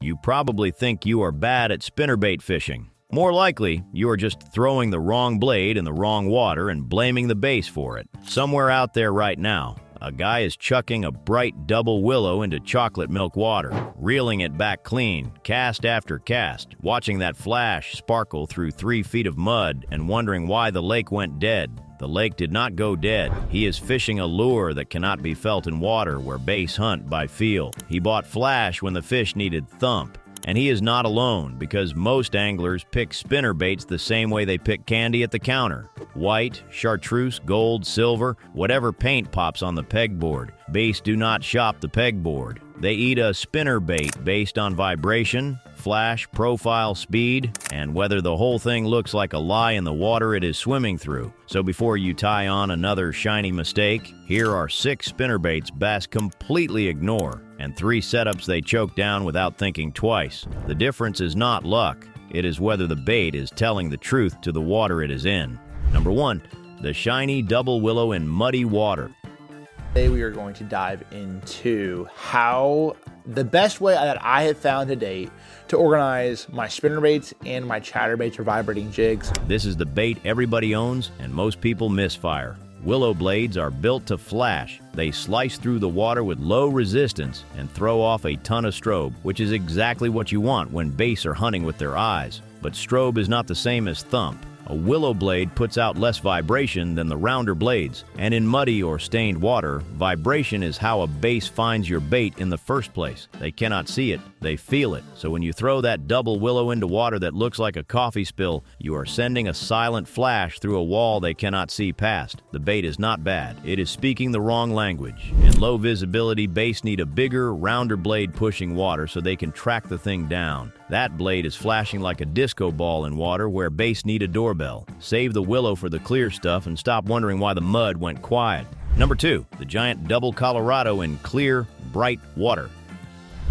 You probably think you are bad at spinnerbait fishing. More likely, you are just throwing the wrong blade in the wrong water and blaming the base for it. Somewhere out there right now, a guy is chucking a bright double willow into chocolate milk water, reeling it back clean, cast after cast, watching that flash sparkle through 3 feet of mud and wondering why the lake went dead. The lake did not go dead. He is fishing a lure that cannot be felt in water where bass hunt by feel. He bought flash when the fish needed thump. And he is not alone, because most anglers pick spinnerbaits the same way they pick candy at the counter. White, chartreuse, gold, silver, whatever paint pops on the pegboard. Bass do not shop the pegboard. They eat a spinnerbait based on vibration, flash, profile, speed, and whether the whole thing looks like a lie in the water it is swimming through. So before you tie on another shiny mistake, here are 6 spinnerbaits bass completely ignore, and 3 setups they choke down without thinking twice. The difference is not luck. It is whether the bait is telling the truth to the water it is in. Number 1, the shiny double willow in muddy water. Today we are going to dive into how the best way that I have found to date to organize my spinnerbaits and my chatterbaits or vibrating jigs. This is the bait everybody owns and most people misfire. Willow blades are built to flash. They slice through the water with low resistance and throw off a ton of strobe, which is exactly what you want when bass are hunting with their eyes. But strobe is not the same as thump. A willow blade puts out less vibration than the rounder blades, and in muddy or stained water, vibration is how a bass finds your bait in the first place. They cannot see it, they feel it. So when you throw that double willow into water that looks like a coffee spill, you are sending a silent flash through a wall they cannot see past. The bait is not bad, it is speaking the wrong language. In low visibility, bass need a bigger, rounder blade pushing water so they can track the thing down. That blade is flashing like a disco ball in water where bass need a doorbell. Save the willow for the clear stuff and stop wondering why the mud went quiet. Number 2, the giant double Colorado in clear, bright water.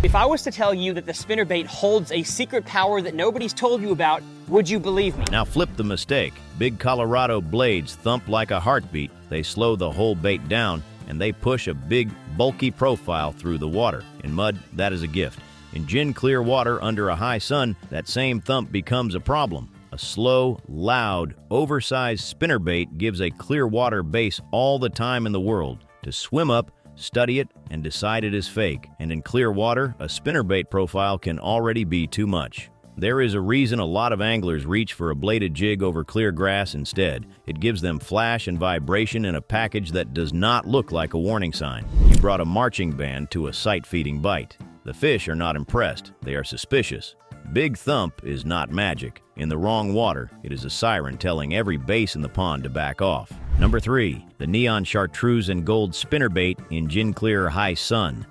If I was to tell you that the spinnerbait holds a secret power that nobody's told you about, would you believe me? Now flip the mistake. Big Colorado blades thump like a heartbeat. They slow the whole bait down and they push a big, bulky profile through the water. In mud, that is a gift. In gin clear water under a high sun, that same thump becomes a problem. A slow, loud, oversized spinnerbait gives a clear water base all the time in the world. To swim up, study it, and decide it is fake. And in clear water, a spinnerbait profile can already be too much. There is a reason a lot of anglers reach for a bladed jig over clear grass instead. It gives them flash and vibration in a package that does not look like a warning sign. You brought a marching band to a sight-feeding bite. The fish are not impressed, they are suspicious. Big thump is not magic. In the wrong water, it is a siren telling every bass in the pond to back off. Number 3, the neon chartreuse-and-gold spinnerbait in gin clear high sun.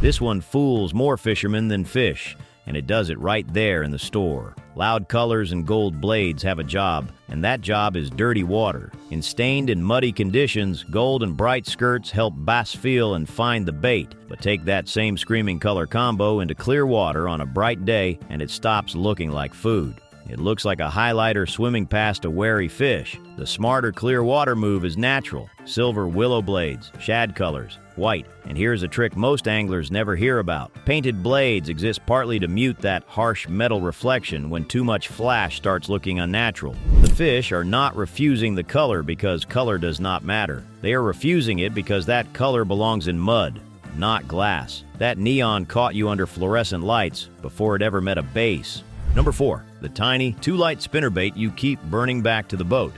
This one fools more fishermen than fish, and it does it right there in the store. Loud colors and gold blades have a job, and that job is dirty water. In stained and muddy conditions, gold and bright skirts help bass feel and find the bait. But take that same screaming color combo into clear water on a bright day, and it stops looking like food. It looks like a highlighter swimming past a wary fish. The smarter clear water move is natural. Silver willow blades, shad colors, white. And here's a trick most anglers never hear about. Painted blades exist partly to mute that harsh metal reflection when too much flash starts looking unnatural. The fish are not refusing the color because color does not matter. They are refusing it because that color belongs in mud, not glass. That neon caught you under fluorescent lights before it ever met a base. Number 4, the tiny, too-light spinnerbait you keep burning back to the boat.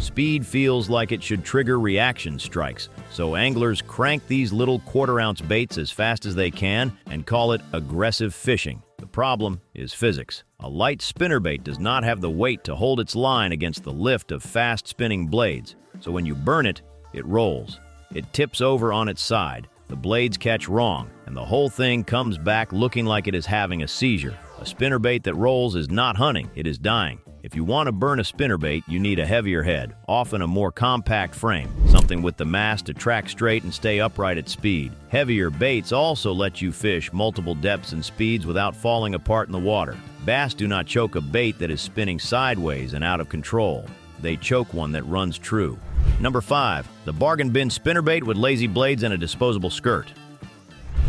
Speed feels like it should trigger reaction strikes, so anglers crank these little quarter-ounce baits as fast as they can and call it aggressive fishing. The problem is physics. A light spinnerbait does not have the weight to hold its line against the lift of fast-spinning blades, so when you burn it, it rolls. It tips over on its side, the blades catch wrong, and the whole thing comes back looking like it is having a seizure. A spinnerbait that rolls is not hunting, it is dying. If you want to burn a spinnerbait, you need a heavier head, often a more compact frame, something with the mass to track straight and stay upright at speed. Heavier baits also let you fish multiple depths and speeds without falling apart in the water. Bass do not choke a bait that is spinning sideways and out of control. They choke one that runs true. Number 5, the bargain bin spinnerbait with lazy blades and a disposable skirt.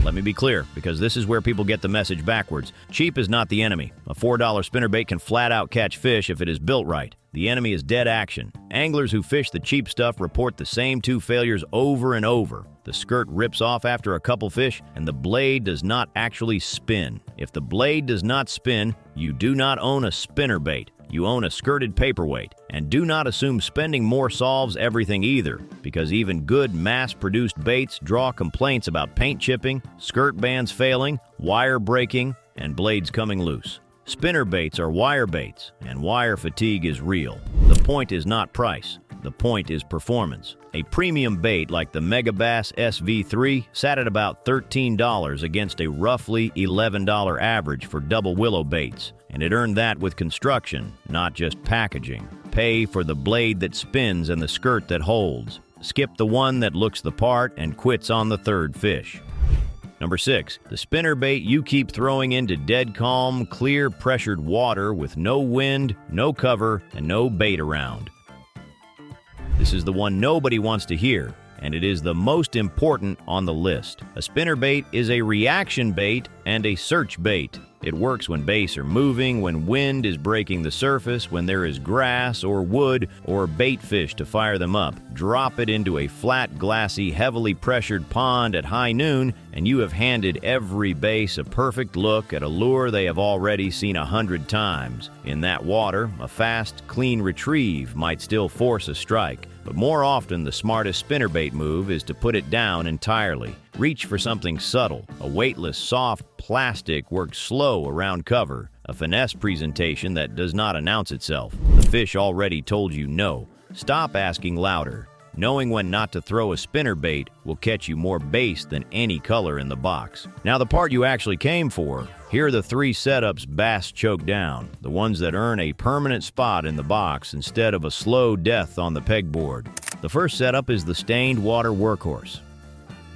Let me be clear, because this is where people get the message backwards. Cheap is not the enemy. A $4 spinnerbait can flat out catch fish if it is built right. The enemy is dead action. Anglers who fish the cheap stuff report the same two failures over and over. The skirt rips off after a couple fish, and the blade does not actually spin. If the blade does not spin, you do not own a spinnerbait. You own a skirted paperweight. And do not assume spending more solves everything either, because even good mass-produced baits draw complaints about paint chipping, skirt bands failing, wire breaking, and blades coming loose. Spinnerbaits are wire baits, and wire fatigue is real. The point is not price. The point is performance. A premium bait like the Megabass SV3 sat at about $13 against a roughly $11 average for double-willow baits, and it earned that with construction, not just packaging. Pay for the blade that spins and the skirt that holds. Skip the one that looks the part and quits on the third fish. Number 6, the spinnerbait you keep throwing into dead calm, clear, pressured water with no wind, no cover, and no bait around. This is the one nobody wants to hear, and it is the most important on the list. A spinnerbait is a reaction bait and a search bait. It works when bass are moving, when wind is breaking the surface, when there is grass or wood or bait fish to fire them up. Drop it into a flat, glassy, heavily pressured pond at high noon, and you have handed every bass a perfect look at a lure they have already seen 100 times. In that water, a fast, clean retrieve might still force a strike, but more often the smartest spinnerbait move is to put it down entirely. Reach for something subtle. A weightless, soft plastic works slow around cover. A finesse presentation that does not announce itself. The fish already told you no. Stop asking louder. Knowing when not to throw a spinnerbait will catch you more bass than any color in the box. Now the part you actually came for. Here are the 3 setups bass choke down. The ones that earn a permanent spot in the box instead of a slow death on the pegboard. The first setup is the stained water workhorse.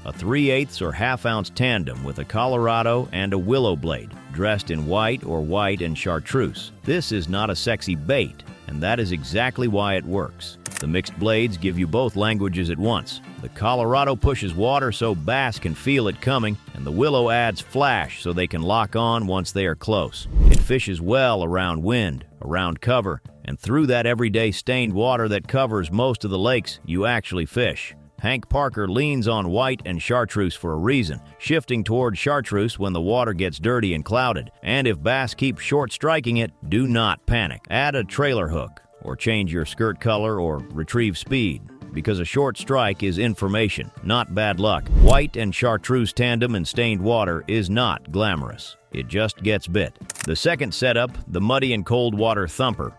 A 3/8 or half-ounce tandem with a Colorado and a willow blade, dressed in white or white and chartreuse. This is not a sexy bait, and that is exactly why it works. The mixed blades give you both languages at once. The Colorado pushes water so bass can feel it coming, and the willow adds flash so they can lock on once they are close. It fishes well around wind, around cover, and through that everyday stained water that covers most of the lakes you actually fish. Hank Parker leans on white and chartreuse for a reason, shifting toward chartreuse when the water gets dirty and clouded. And if bass keep short striking it, do not panic. Add a trailer hook, or change your skirt color or retrieve speed, because a short strike is information, not bad luck. White and chartreuse tandem in stained water is not glamorous. It just gets bit. The second setup, the muddy and cold water thumper.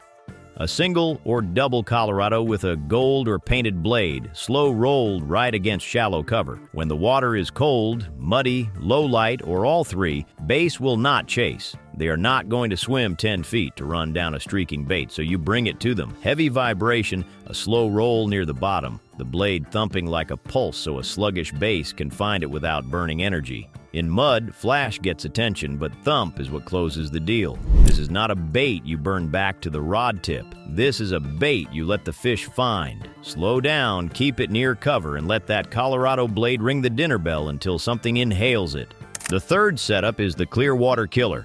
A single or double Colorado with a gold or painted blade, slow rolled right against shallow cover. When the water is cold, muddy, low light, or all 3, bass will not chase. They are not going to swim 10 feet to run down a streaking bait, so you bring it to them. Heavy vibration, a slow roll near the bottom, the blade thumping like a pulse so a sluggish bass can find it without burning energy. In mud, flash gets attention, but thump is what closes the deal. This is not a bait you burn back to the rod tip. This is a bait you let the fish find. Slow down, keep it near cover, and let that Colorado blade ring the dinner bell until something inhales it. The third setup is the Clearwater Killer.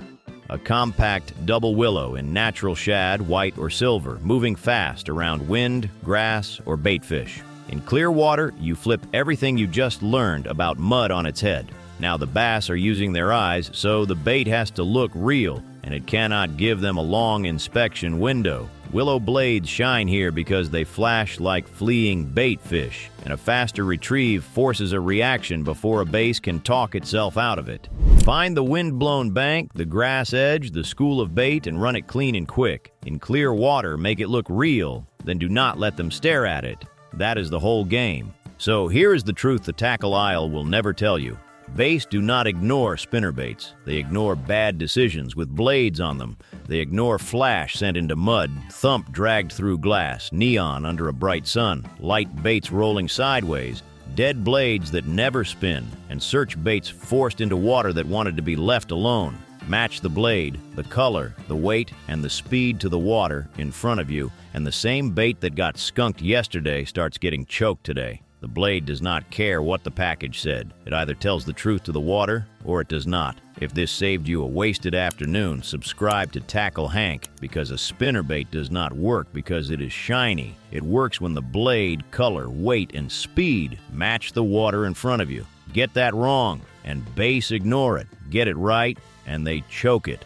A compact double-willow in natural shad, white or silver, moving fast around wind, grass, or bait fish. In clear water, you flip everything you just learned about mud on its head. Now the bass are using their eyes, so the bait has to look real, and it cannot give them a long inspection window. Willow blades shine here because they flash like fleeing bait fish, and a faster retrieve forces a reaction before a bass can talk itself out of it. Find the wind-blown bank, the grass edge, the school of bait, and run it clean and quick. In clear water, make it look real, then do not let them stare at it. That is the whole game. So here is the truth the tackle aisle will never tell you. Bass do not ignore spinnerbaits. They ignore bad decisions with blades on them. They ignore flash sent into mud, thump dragged through glass, neon under a bright sun, light baits rolling sideways, dead blades that never spin, and search baits forced into water that wanted to be left alone. Match the blade, the color, the weight, and the speed to the water in front of you, and the same bait that got skunked yesterday starts getting choked today. The blade does not care what the package said. It either tells the truth to the water or it does not. If this saved you a wasted afternoon, subscribe to Tackle Hank, because a spinnerbait does not work because it is shiny. It works when the blade, color, weight, and speed match the water in front of you. Get that wrong, and bass ignore it. Get it right, and they choke it.